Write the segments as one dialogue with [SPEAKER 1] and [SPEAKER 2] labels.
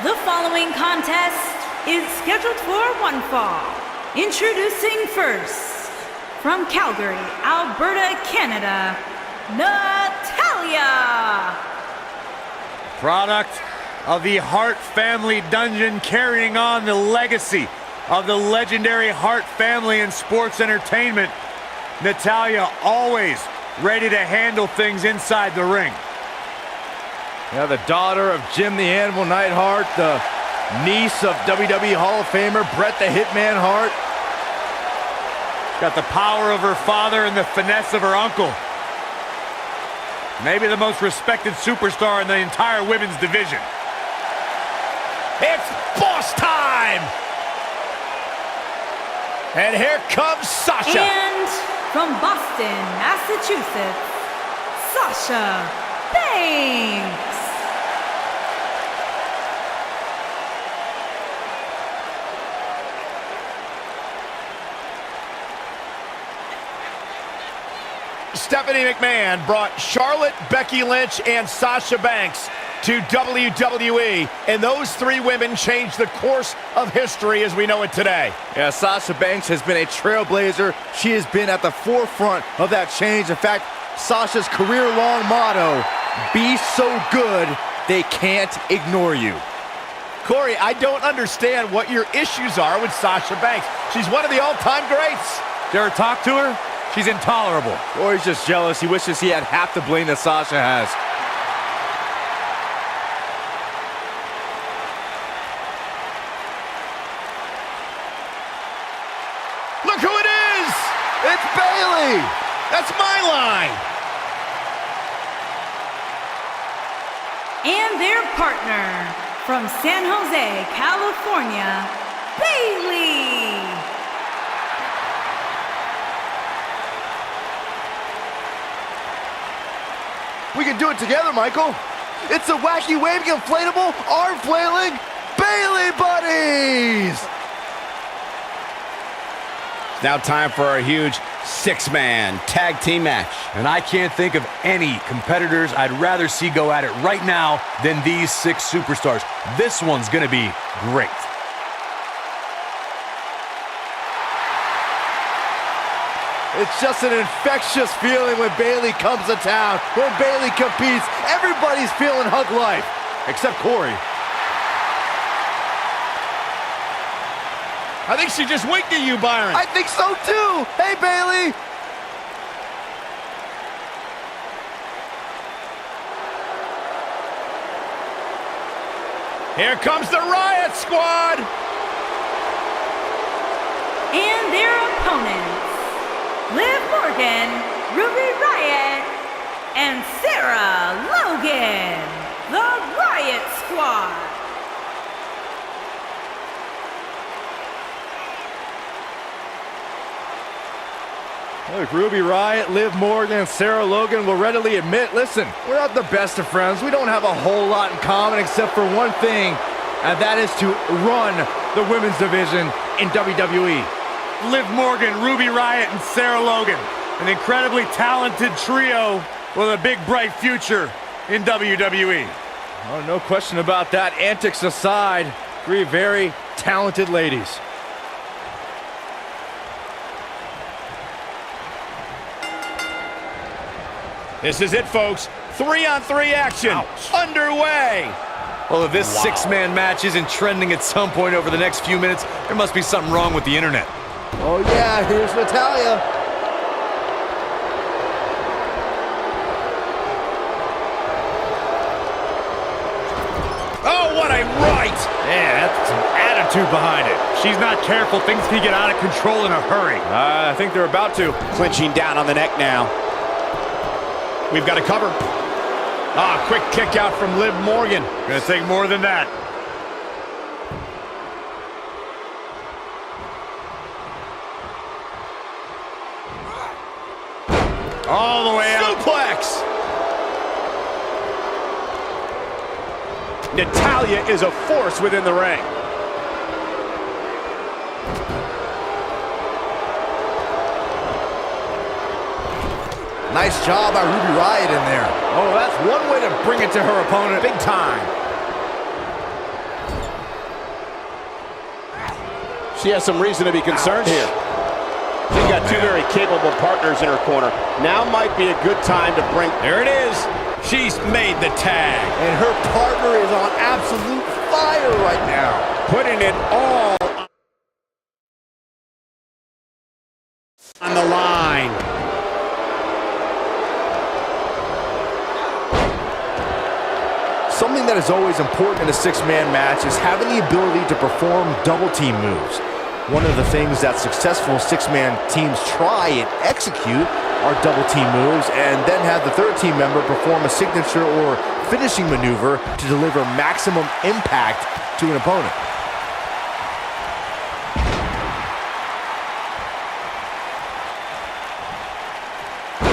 [SPEAKER 1] The following contest is scheduled for one fall. Introducing first, from Calgary, Alberta, Canada, Natalya.
[SPEAKER 2] Product of the Hart family dungeon, carrying on the legacy of the legendary Hart family in sports entertainment. Natalya always ready to handle things inside the ring.
[SPEAKER 3] Yeah, the daughter of Jim the Animal Neidhart, the niece of WWE Hall of Famer Bret the Hitman Hart.
[SPEAKER 2] Got the power of her father and the finesse of her uncle. Maybe the most respected superstar in the entire women's division.
[SPEAKER 3] It's boss time! And here comes Sasha.
[SPEAKER 1] And from Boston, Massachusetts, Sasha Banks.
[SPEAKER 3] Stephanie McMahon brought Charlotte, Becky Lynch, and Sasha Banks to WWE, and those three women changed the course of history as we know it today. Yeah, Sasha Banks has been a trailblazer. She has been at the forefront of that change. In fact, Sasha's career-long motto, be so good, they can't ignore you. Corey, I don't understand what your issues are with Sasha Banks. She's one of the all-time greats.
[SPEAKER 2] Dare I talk to her? She's intolerable.
[SPEAKER 3] Or he's just jealous. He wishes he had half the bling that Sasha has. Look who it is! It's Bayley! That's my line!
[SPEAKER 1] And their partner, from San Jose, California, Bayley.
[SPEAKER 3] We can do it together, Michael. It's a wacky waving inflatable, arm flailing Bayley buddies!
[SPEAKER 4] Now time for our huge six-man tag team match.
[SPEAKER 2] And I can't think of any competitors I'd rather see go at it right now than these six superstars. This one's gonna be great.
[SPEAKER 3] It's just an infectious feeling when Bayley comes to town. When Bayley competes, everybody's feeling hug life, except Corey.
[SPEAKER 4] I think she just winked at you, Byron.
[SPEAKER 3] I think so too. Hey, Bayley.
[SPEAKER 4] Here comes the Riott Squad.
[SPEAKER 1] And their opponents, Liv Morgan, Ruby Riott, and Sarah Logan, the Riott Squad.
[SPEAKER 3] Look, Ruby Riott, Liv Morgan, and Sarah Logan will readily admit, listen, we're not the best of friends. We don't have a whole lot in common except for one thing, and that is to run the women's division in WWE.
[SPEAKER 2] Liv Morgan, Ruby Riott, and Sarah Logan. An incredibly talented trio with a big, bright future in WWE.
[SPEAKER 3] Oh, no question about that. Antics aside, three very talented ladies.
[SPEAKER 4] This is it, folks. 3-on-3 action underway.
[SPEAKER 2] Well, if this six-man match isn't trending at some point over the next few minutes, there must be something wrong with the internet.
[SPEAKER 3] Oh yeah, here's Natalya.
[SPEAKER 4] Oh, what a right!
[SPEAKER 2] Yeah, that's some attitude behind it. She's not careful, things can get out of control in a hurry.
[SPEAKER 3] I think they're about to.
[SPEAKER 4] Clinching down on the neck now. We've got a cover. Ah, quick kick out from Liv Morgan.
[SPEAKER 2] Gonna take more than that. All the way out.
[SPEAKER 4] Suplex! Natalya is a force within the ring.
[SPEAKER 3] Nice job by Ruby Riott in there. Oh, that's one way to bring it to her opponent.
[SPEAKER 4] Big time. She has some reason to be concerned here. She's got two very capable partners in her corner. Now might be a good time to bring...
[SPEAKER 3] There it is. She's made the tag.
[SPEAKER 5] And her partner is on absolute fire right now.
[SPEAKER 3] Putting it all on the line.
[SPEAKER 5] Something that is always important in a six-man match is having the ability to perform double-team moves. One of the things that successful six-man teams try and execute are double-team moves, and then have the third team member perform a signature or finishing maneuver to deliver maximum impact to an opponent.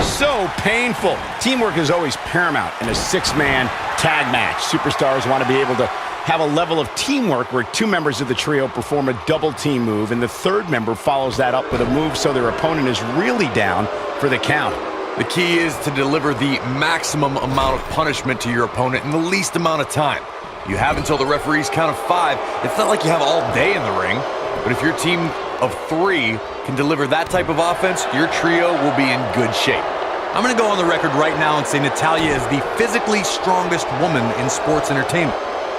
[SPEAKER 3] So painful. Teamwork is always paramount in a six-man tag match. Superstars want to be able to have a level of teamwork where two members of the trio perform a double team move and the third member follows that up with a move so their opponent is really down for the count.
[SPEAKER 6] The key is to deliver the maximum amount of punishment to your opponent in the least amount of time. You have until the referee's count of 5. It's not like you have all day in the ring, but if your team of 3 can deliver that type of offense, your trio will be in good shape. I'm going to go on the record right now and say Natalya is the physically strongest woman in sports entertainment.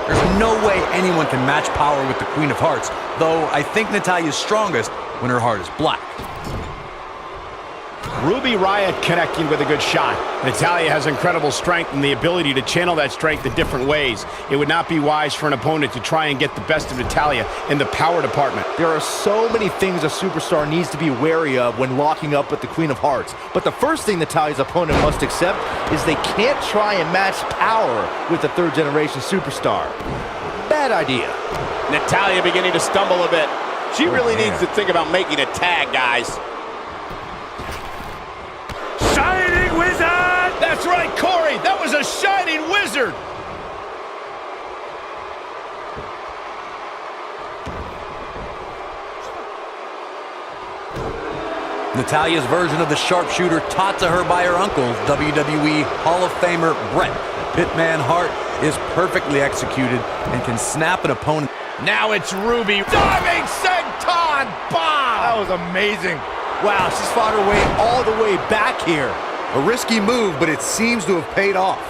[SPEAKER 6] There's no way anyone can match power with the Queen of Hearts, though I think Natalya is strongest when her heart is black.
[SPEAKER 3] Ruby Riott connecting with a good shot. Natalya has incredible strength and the ability to channel that strength in different ways. It would not be wise for an opponent to try and get the best of Natalya in the power department.
[SPEAKER 5] There are so many things a superstar needs to be wary of when locking up with the Queen of Hearts. But the first thing Natalya's opponent must accept is they can't try and match power with the third-generation superstar. Bad idea.
[SPEAKER 4] Natalya beginning to stumble a bit. She really needs to think about making a tag, guys.
[SPEAKER 3] Shining Wizard! That's right, Corey! That was a Shining Wizard!
[SPEAKER 6] Natalya's version of the sharpshooter taught to her by her uncle, WWE Hall of Famer Bret Pitman Hart, is perfectly executed and can snap an opponent.
[SPEAKER 3] Now it's Ruby. Diving senton bomb!
[SPEAKER 5] That was amazing. Wow, she's fought her way all the way back here.
[SPEAKER 6] A risky move, but it seems to have paid off.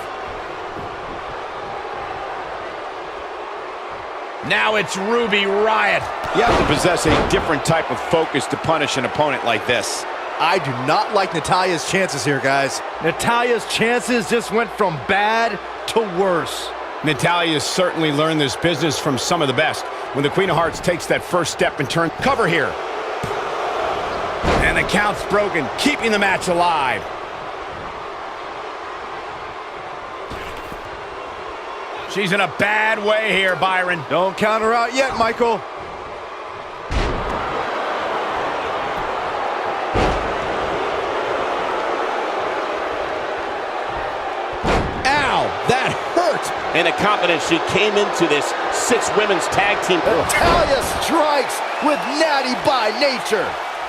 [SPEAKER 3] Now it's Ruby Riott. You have to possess a different type of focus to punish an opponent like this.
[SPEAKER 5] I do not like Natalya's chances here, guys. Natalya's chances just went from bad to worse.
[SPEAKER 3] Natalya has certainly learned this business from some of the best. When the Queen of Hearts takes that first step and turn cover here. And the count's broken, keeping the match alive. She's in a bad way here, Byron.
[SPEAKER 5] Don't count her out yet, Michael.
[SPEAKER 3] Ow, that hurt.
[SPEAKER 4] And the confidence she came into this 6 women's tag team.
[SPEAKER 5] Natalya strikes with natty by nature.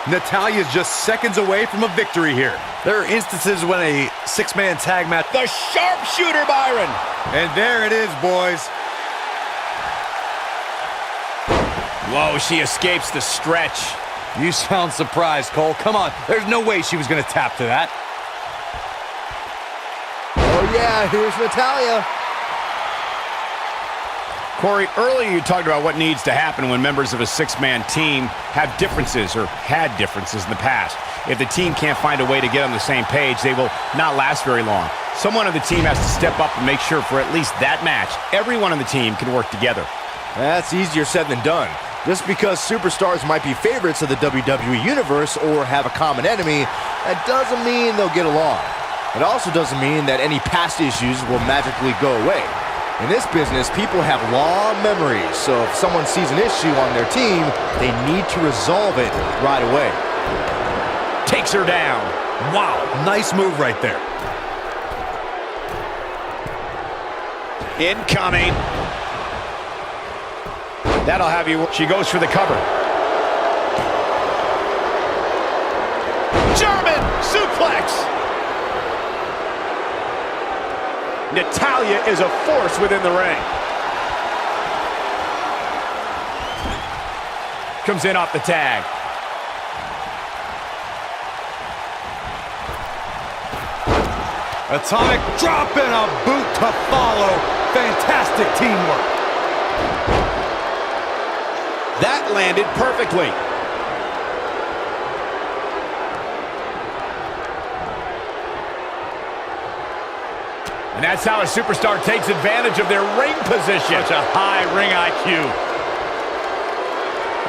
[SPEAKER 6] Natalya's just seconds away from a victory here. There are instances when a 6-man tag match...
[SPEAKER 3] The sharpshooter, Byron.
[SPEAKER 2] And there it is, boys.
[SPEAKER 3] Whoa, she escapes the stretch.
[SPEAKER 6] You sound surprised, Cole. Come on, there's no way she was going to tap to that.
[SPEAKER 5] Oh yeah, here's Natalya.
[SPEAKER 3] Corey, earlier you talked about what needs to happen when members of a 6-man team have differences or had differences in the past. If the team can't find a way to get on the same page, they will not last very long. Someone on the team has to step up and make sure for at least that match, everyone on the team can work together.
[SPEAKER 5] That's easier said than done. Just because superstars might be favorites of the WWE Universe or have a common enemy, that doesn't mean they'll get along. It also doesn't mean that any past issues will magically go away. In this business, people have long memories, so if someone sees an issue on their team, they need to resolve it right away.
[SPEAKER 3] Takes her down.
[SPEAKER 6] Wow, nice move right there.
[SPEAKER 3] Incoming. That'll have you. She goes for the cover. German suplex. Natalya is a force within the ring. comes in off the tag.
[SPEAKER 2] Atomic drop and a boot to follow. Fantastic teamwork.
[SPEAKER 3] That landed perfectly. And that's how a superstar takes advantage of their ring position.
[SPEAKER 2] Such a high ring IQ.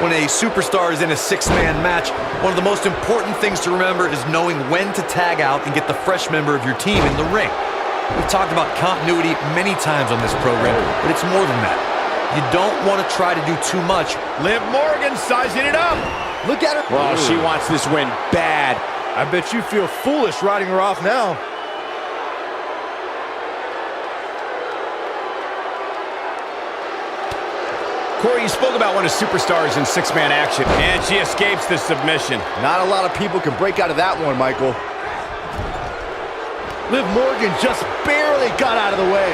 [SPEAKER 6] When a superstar is in a six-man match, one of the most important things to remember is knowing when to tag out and get the fresh member of your team in the ring. We've talked about continuity many times on this program, but it's more than that. You don't want to try to do too much.
[SPEAKER 3] Liv Morgan sizing it up.
[SPEAKER 5] Look at her.
[SPEAKER 3] Well, she wants this win bad.
[SPEAKER 5] I bet you feel foolish riding her off now.
[SPEAKER 3] Corey, you spoke about when a superstar is in six-man action, and she escapes the submission.
[SPEAKER 5] Not a lot of people can break out of that one, Michael. Liv Morgan just barely got out of the way.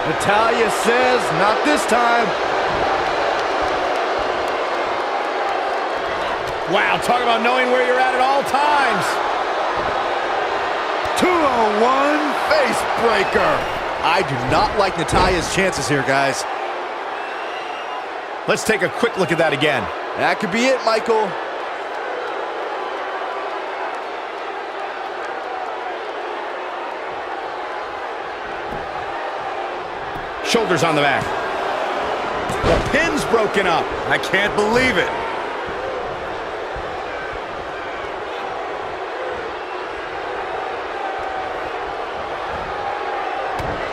[SPEAKER 5] Natalya says, not this time.
[SPEAKER 3] Wow, talk about knowing where you're at all times.
[SPEAKER 5] 201 face breaker. I do not like Natalya's chances here, guys.
[SPEAKER 3] Let's take a quick look at that again.
[SPEAKER 5] That could be it, Michael.
[SPEAKER 3] Shoulders on the back. The pin's broken up.
[SPEAKER 2] I can't believe it.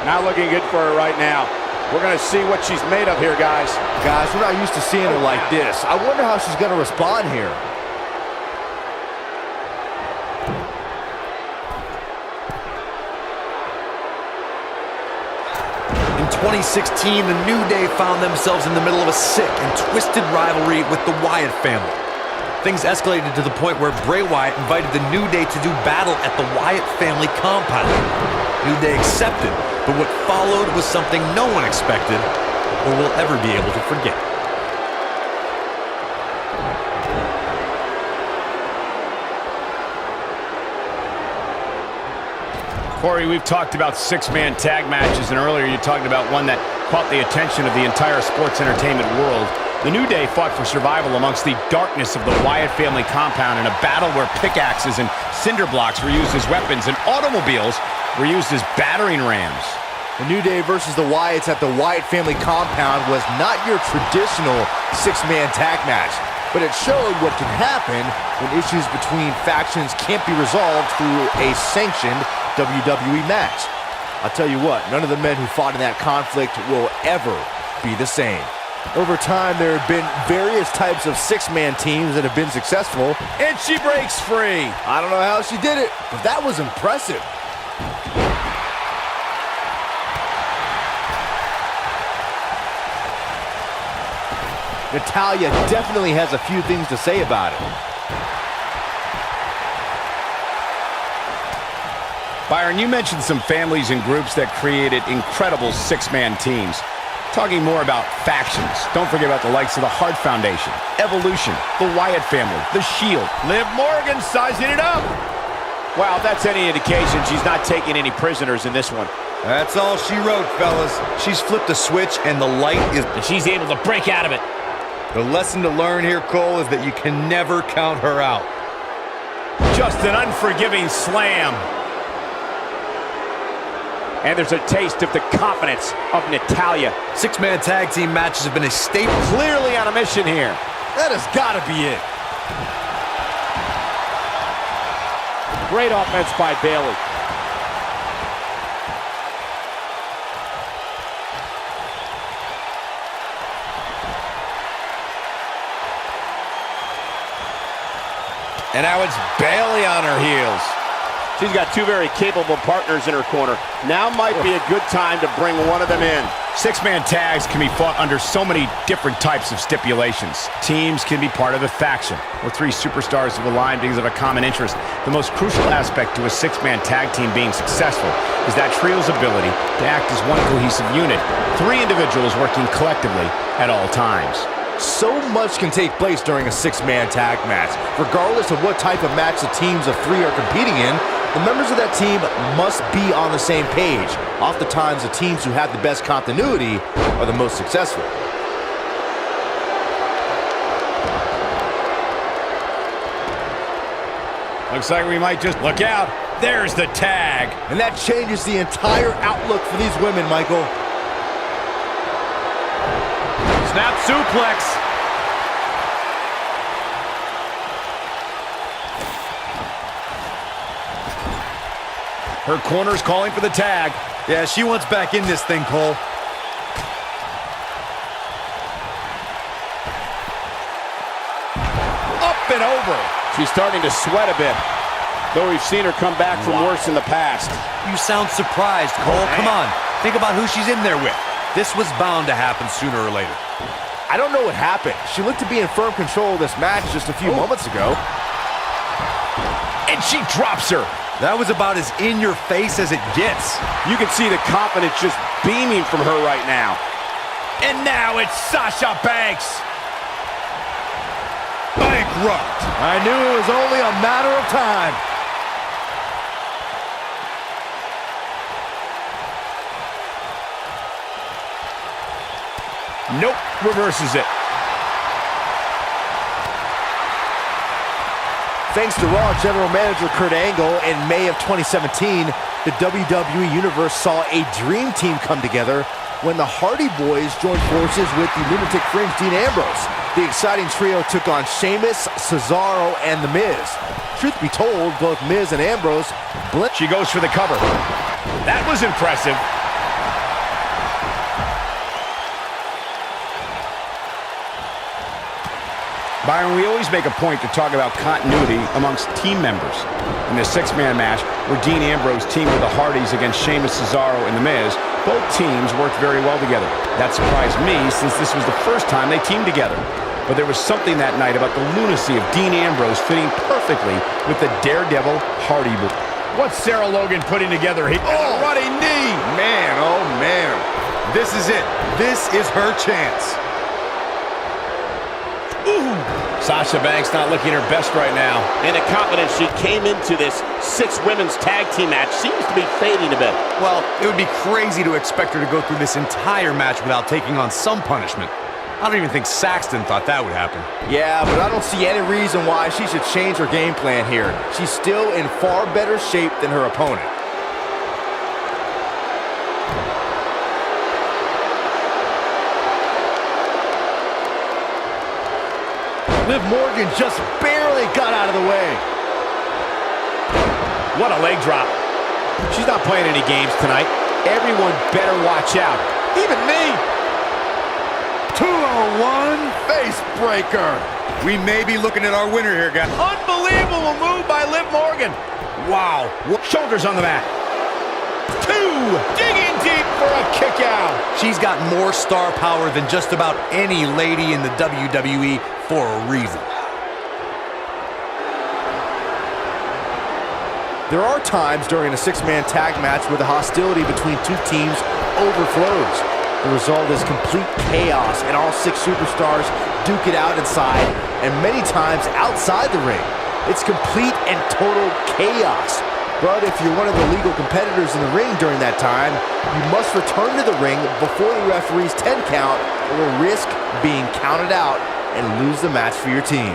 [SPEAKER 3] Not looking good for her right now. We're going to see what she's made of here, guys.
[SPEAKER 5] Guys, we're not used to seeing her like this. I wonder how she's going to respond here.
[SPEAKER 6] In 2016, the New Day found themselves in the middle of a sick and twisted rivalry with the Wyatt family. Things escalated to the point where Bray Wyatt invited the New Day to do battle at the Wyatt family compound. New Day accepted, but what followed was something no one expected or will ever be able to forget.
[SPEAKER 3] Corey, we've talked about six-man tag matches, and earlier you talked about one that caught the attention of the entire sports entertainment world. The New Day fought for survival amongst the darkness of the Wyatt family compound in a battle where pickaxes and cinder blocks were used as weapons and automobiles were used as battering rams.
[SPEAKER 5] The New Day versus the Wyatts at the Wyatt family compound was not your traditional six-man tag match, but it showed what can happen when issues between factions can't be resolved through a sanctioned WWE match. I'll tell you what, none of the men who fought in that conflict will ever be the same. Over time, there have been various types of six-man teams that have been successful.
[SPEAKER 3] And she breaks free.
[SPEAKER 5] I don't know how she did it, but that was impressive. Natalya definitely has a few things to say about it.
[SPEAKER 3] Byron, you mentioned some families and groups that created incredible six-man teams. Talking more about factions, don't forget about the likes of the Hart Foundation, Evolution, the Wyatt family, the Shield. Liv Morgan sizing it up. Wow, if that's any indication, she's not taking any prisoners in this one.
[SPEAKER 2] That's all she wrote, fellas.
[SPEAKER 6] She's flipped a switch and the light is...
[SPEAKER 3] And she's able to break out of it.
[SPEAKER 2] The lesson to learn here, Cole, is that you can never count her out.
[SPEAKER 3] Just an unforgiving slam. And there's a taste of the confidence of Natalya.
[SPEAKER 6] Six-man tag team matches have been a staple.
[SPEAKER 3] Clearly on a mission here.
[SPEAKER 5] That has got to be it.
[SPEAKER 3] Great offense by Bayley. And now it's Bayley on her heels. She's got two very capable partners in her corner. Now might be a good time to bring one of them in. Six-man tags can be fought under so many different types of stipulations. Teams can be part of a faction, or three superstars have aligned because of a common interest. The most crucial aspect to a six-man tag team being successful is that trio's ability to act as one cohesive unit, three individuals working collectively at all times.
[SPEAKER 5] So much can take place during a six-man tag match. Regardless of what type of match the teams of three are competing in, the members of that team must be on the same page. Oftentimes, the teams who have the best continuity are the most successful.
[SPEAKER 4] Looks like we might just look out. There's the tag.
[SPEAKER 5] And that changes the entire outlook for these women, Michael.
[SPEAKER 2] Snap suplex.
[SPEAKER 4] Her corner's calling for the tag.
[SPEAKER 2] Yeah, she wants back in this thing, Cole.
[SPEAKER 4] Up and over.
[SPEAKER 7] She's starting to sweat a bit, though we've seen her come back from worse in the past.
[SPEAKER 2] You sound surprised, Cole. Come on. Think about who she's in there with. This was bound to happen sooner or later.
[SPEAKER 5] I don't know what happened. She looked to be in firm control of this match just a few moments ago.
[SPEAKER 4] And she drops her.
[SPEAKER 2] That was about as in your face as it gets.
[SPEAKER 7] You can see the confidence just beaming from her right now.
[SPEAKER 3] And now it's Sasha Banks.
[SPEAKER 2] Bankrupt.
[SPEAKER 5] I knew it was only a matter of time.
[SPEAKER 3] Nope, reverses it.
[SPEAKER 5] Thanks to Raw General Manager Kurt Angle, in May of 2017, the WWE Universe saw a dream team come together when the Hardy Boys joined forces with the Lunatic Fringe Dean Ambrose. The exciting trio took on Sheamus, Cesaro, and The Miz. Truth be told, both Miz and Ambrose
[SPEAKER 3] She goes for the cover. That was impressive.
[SPEAKER 7] Byron, we always make a point to talk about continuity amongst team members. In the six-man match, where Dean Ambrose teamed with the Hardys against Sheamus, Cesaro, and The Miz, both teams worked very well together. That surprised me, since this was the first time they teamed together. But there was something that night about the lunacy of Dean Ambrose fitting perfectly with the Daredevil Hardy Boy.
[SPEAKER 3] What's Sarah Logan putting together here?
[SPEAKER 2] Oh.
[SPEAKER 3] Running knee.
[SPEAKER 2] Man, oh man. This is it. This is her chance.
[SPEAKER 3] Ooh. Sasha Banks not looking her best right now.
[SPEAKER 8] And the confidence she came into this six women's tag team match seems to be fading a bit.
[SPEAKER 2] Well, it would be crazy to expect her to go through this entire match without taking on some punishment. I don't even think Saxton thought that would happen.
[SPEAKER 5] Yeah, but I don't see any reason why she should change her game plan here. She's still in far better shape than her opponent. Liv Morgan just barely got out of the way.
[SPEAKER 3] What a leg drop.
[SPEAKER 7] She's not playing any games tonight. Everyone better watch out. Even me.
[SPEAKER 2] 201
[SPEAKER 5] Face breaker.
[SPEAKER 2] We may be looking at our winner here, guys.
[SPEAKER 3] Unbelievable move by Liv Morgan.
[SPEAKER 7] Wow.
[SPEAKER 3] Shoulders on the mat. Two. Digging deep for a kick out.
[SPEAKER 2] She's got more star power than just about any lady in the WWE for a reason.
[SPEAKER 5] There are times during a six-man tag match where the hostility between two teams overflows. The result is complete chaos, and all six superstars duke it out inside, and many times outside the ring. It's complete and total chaos. But if you're one of the legal competitors in the ring during that time, you must return to the ring before the referee's 10 count, or risk being counted out and lose the match for your team.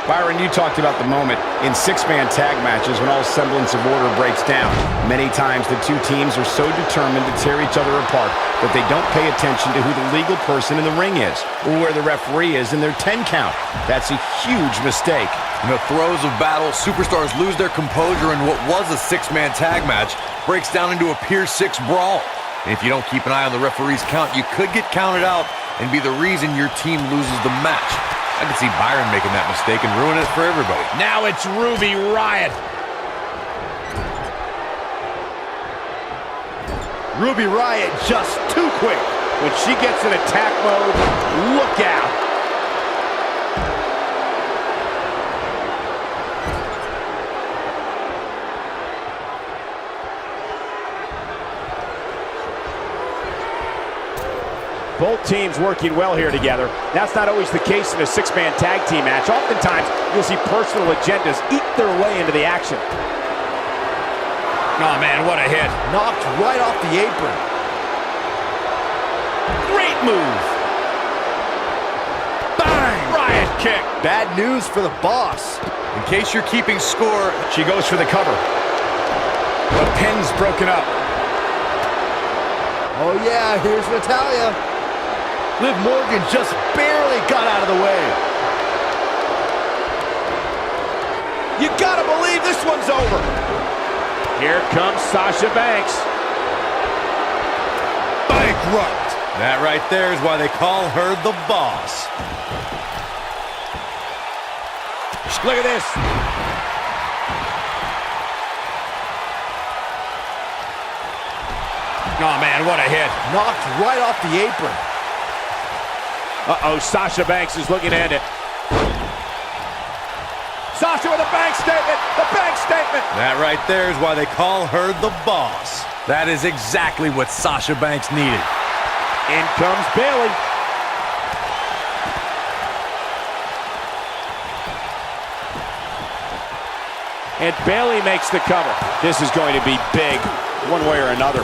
[SPEAKER 7] Byron, you talked about the moment in six-man tag matches when all semblance of order breaks down. Many times the two teams are so determined to tear each other apart that they don't pay attention to who the legal person in the ring is or where the referee is in their 10 count. That's a huge mistake.
[SPEAKER 6] In the throes of battle, superstars lose their composure, and what was a six-man tag match breaks down into a Pier 6 brawl. And if you don't keep an eye on the referee's count, you could get counted out and be the reason your team loses the match. I could see Byron making that mistake and ruining it for everybody.
[SPEAKER 3] Now it's Ruby Riott.
[SPEAKER 5] Ruby Riott just too quick.
[SPEAKER 7] When she gets in attack mode, look out. Both teams working well here together. That's not always the case in a six-man tag team match. Oftentimes, you'll see personal agendas eat their way into the action.
[SPEAKER 3] Oh, man, what a hit.
[SPEAKER 5] Knocked right off the apron.
[SPEAKER 3] Great move. Bang! Riott kick.
[SPEAKER 5] Bad news for the boss.
[SPEAKER 2] In case you're keeping score,
[SPEAKER 3] She goes for the cover. The pin's broken up.
[SPEAKER 5] Oh yeah, here's Natalya. Liv Morgan just barely got out of the way.
[SPEAKER 3] You gotta believe this one's over.
[SPEAKER 7] Here comes Sasha Banks.
[SPEAKER 3] Bankrupt.
[SPEAKER 2] that right there is why they call her the boss.
[SPEAKER 7] Look at this.
[SPEAKER 3] Oh, man, what a hit.
[SPEAKER 5] Knocked right off the apron.
[SPEAKER 7] Uh-oh, Sasha Banks is looking to end it. Sasha with a bank statement. The bank statement.
[SPEAKER 2] That right there is why they call her the boss. That is exactly what Sasha Banks needed.
[SPEAKER 7] In comes Bayley. And Bayley makes the cover. This is going to be big, one way or another.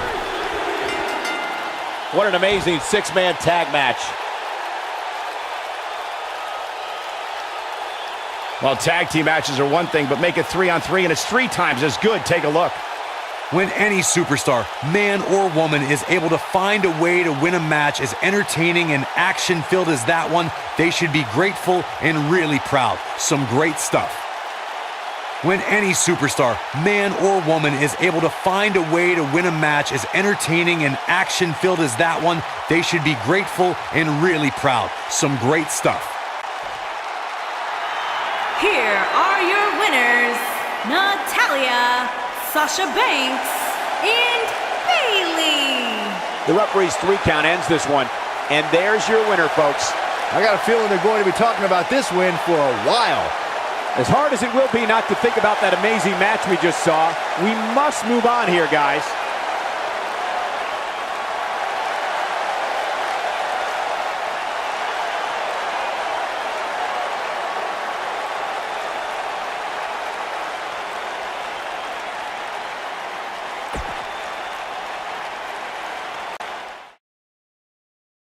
[SPEAKER 7] What an amazing six-man tag match.
[SPEAKER 3] Well, tag team matches are one thing, but make it 3-on-3, and it's 3 times as good. Take a look.
[SPEAKER 2] When any superstar, man or woman, is able to find a way to win a match as entertaining and action-filled as that one, they should be grateful and really proud. Some great stuff. When any superstar, man or woman, is able to find a way to win a match as entertaining and action-filled as that one, they should be grateful and really proud. Some great stuff.
[SPEAKER 1] Here are your winners, Natalya, Sasha Banks, and Bayley.
[SPEAKER 7] The referee's 3 count ends this one. And there's your winner, folks.
[SPEAKER 5] I got a feeling they're going to be talking about this win for a while.
[SPEAKER 7] As hard as it will be not to think about that amazing match we just saw, we must move on here, guys.